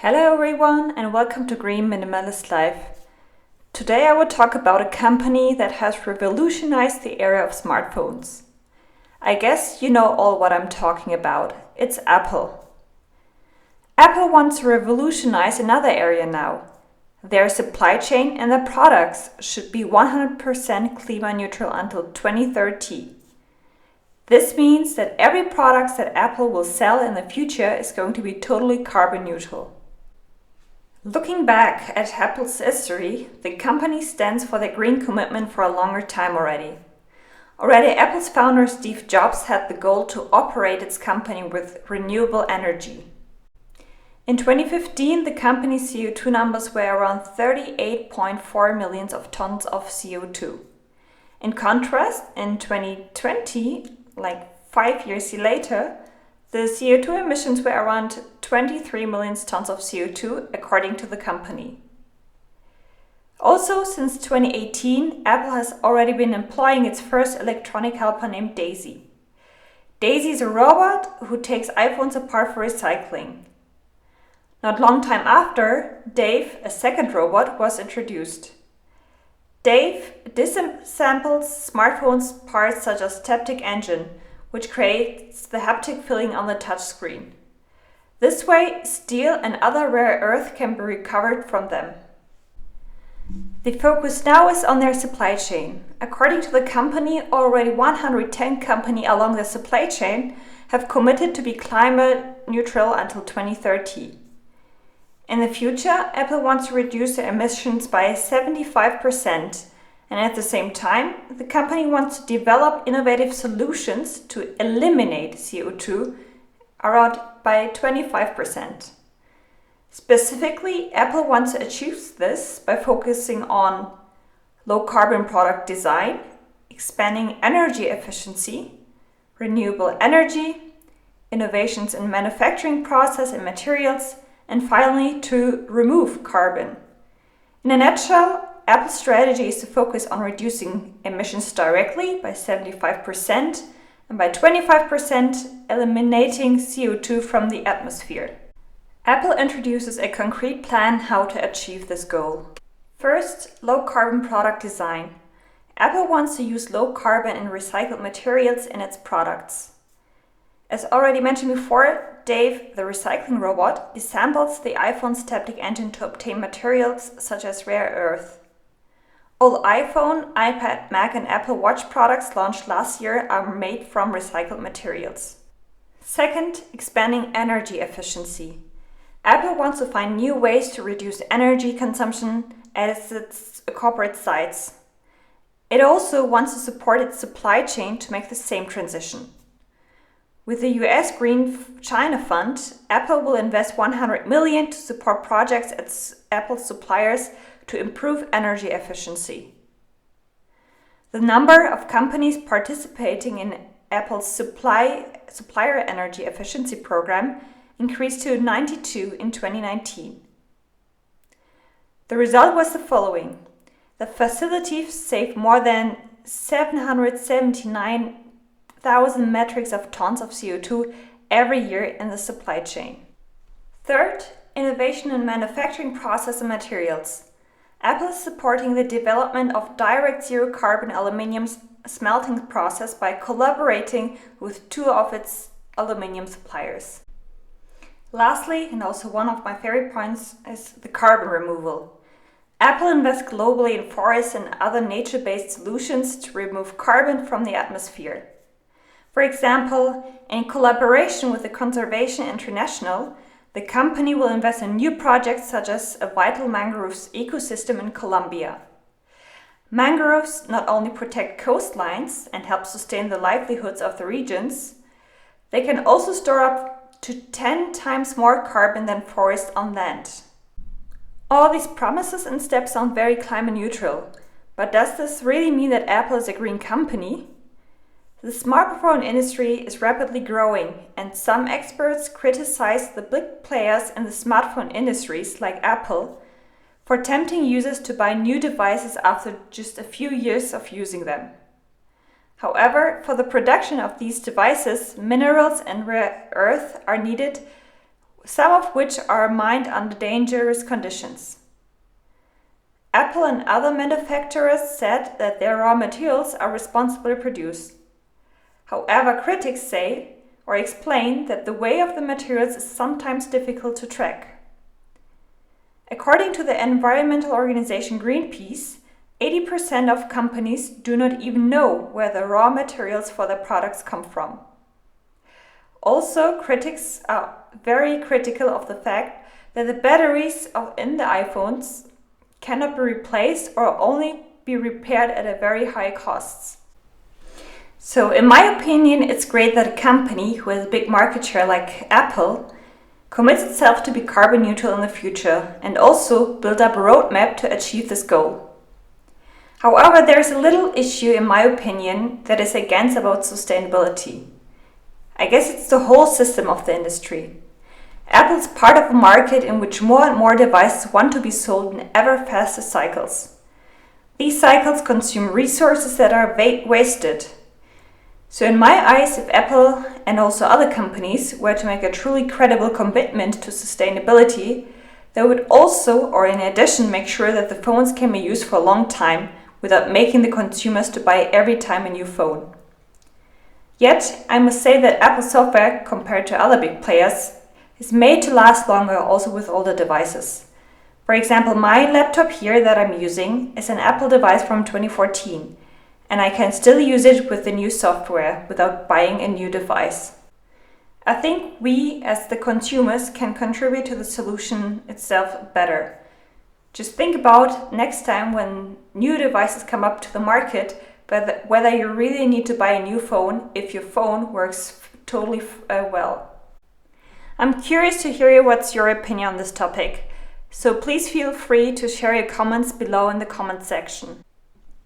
Hello everyone and welcome to Green Minimalist Life. Today I will talk about a company that has revolutionized the area of smartphones. I guess you know all what I'm talking about. It's Apple. Apple wants to revolutionize another area now. Their supply chain and their products should be 100% climate neutral until 2030. This means that every product that Apple will sell in the future is going to be totally carbon neutral. Looking back at Apple's history, the company stands for their green commitment for a longer time already. Apple's founder Steve Jobs had the goal to operate its company with renewable energy. In 2015, the company's CO2 numbers were around 38.4 million tons of CO2. In contrast, in 2020, like 5 years later, the CO2 emissions were around 23 million tons of CO2, according to the company. Also, since 2018, Apple has already been employing its first electronic helper named Daisy. Daisy is a robot who takes iPhones apart for recycling. Not long time after, Dave, a second robot, was introduced. Dave disassembles smartphones parts such as taptic engine, which creates the haptic feeling on the touchscreen. This way, steel and other rare earth can be recovered from them. The focus now is on their supply chain. According to the company, already 110 companies along the supply chain have committed to be climate neutral until 2030. In the future, Apple wants to reduce their emissions by 75%. And at the same time, the company wants to develop innovative solutions to eliminate CO2 around by 25%. Specifically, Apple wants to achieve this by focusing on low carbon product design, expanding energy efficiency, renewable energy, innovations in manufacturing process and materials, and finally to remove carbon. In a nutshell, Apple's strategy is to focus on reducing emissions directly by 75% and by 25% eliminating CO2 from the atmosphere. Apple introduces a concrete plan how to achieve this goal. First, low carbon product design. Apple wants to use low carbon and recycled materials in its products. As already mentioned before, Dave, the recycling robot, disassembles the iPhone's taptic engine to obtain materials such as rare earth. All iPhone, iPad, Mac and Apple Watch products launched last year are made from recycled materials. Second, expanding energy efficiency. Apple wants to find new ways to reduce energy consumption at its corporate sites. It also wants to support its supply chain to make the same transition. With the US Green China Fund, Apple will invest 100 million to support projects at Apple's suppliers to improve energy efficiency. The number of companies participating in Apple's supplier energy efficiency program increased to 92 in 2019. The result was the following. The facilities saved more than 779,000 metric tons of CO2 every year in the supply chain. Third, innovation in manufacturing process and materials. Apple is supporting the development of direct zero-carbon aluminium smelting process by collaborating with two of its aluminium suppliers. Lastly, and also one of my favorite points, is the carbon removal. Apple invests globally in forests and other nature-based solutions to remove carbon from the atmosphere. For example, in collaboration with the Conservation International, the company will invest in new projects such as a vital mangroves ecosystem in Colombia. Mangroves not only protect coastlines and help sustain the livelihoods of the regions, they can also store up to 10 times more carbon than forests on land. All these promises and steps sound very climate neutral, but does this really mean that Apple is a green company? The smartphone industry is rapidly growing, and some experts criticize the big players in the smartphone industries, like Apple, for tempting users to buy new devices after just a few years of using them. However, for the production of these devices, minerals and rare earth are needed, some of which are mined under dangerous conditions. Apple and other manufacturers said that their raw materials are responsibly produced. However, critics say or explain that the weight of the materials is sometimes difficult to track. According to the environmental organization Greenpeace, 80% of companies do not even know where the raw materials for their products come from. Also, critics are very critical of the fact that the batteries in the iPhones cannot be replaced or only be repaired at a very high costs. So in my opinion, it's great that a company who has a big market share like Apple commits itself to be carbon neutral in the future and also build up a roadmap to achieve this goal. However, there's a little issue in my opinion that is against about sustainability. I guess it's the whole system of the industry. Apple's part of a market in which more and more devices want to be sold in ever faster cycles. These cycles consume resources that are wasted. So in my eyes, if Apple and also other companies were to make a truly credible commitment to sustainability, they would also, or in addition, make sure that the phones can be used for a long time without making the consumers to buy every time a new phone. Yet, I must say that Apple software, compared to other big players, is made to last longer also with older devices. For example, my laptop here that I'm using is an Apple device from 2014, and I can still use it with the new software without buying a new device. I think we, as the consumers, can contribute to the solution itself better. Just think about next time when new devices come up to the market, whether you really need to buy a new phone if your phone works totally well. I'm curious to hear what's your opinion on this topic, so please feel free to share your comments below in the comment section.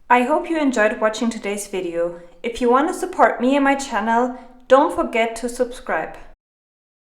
I hope you enjoyed watching today's video. If you want to support me and my channel, don't forget to subscribe.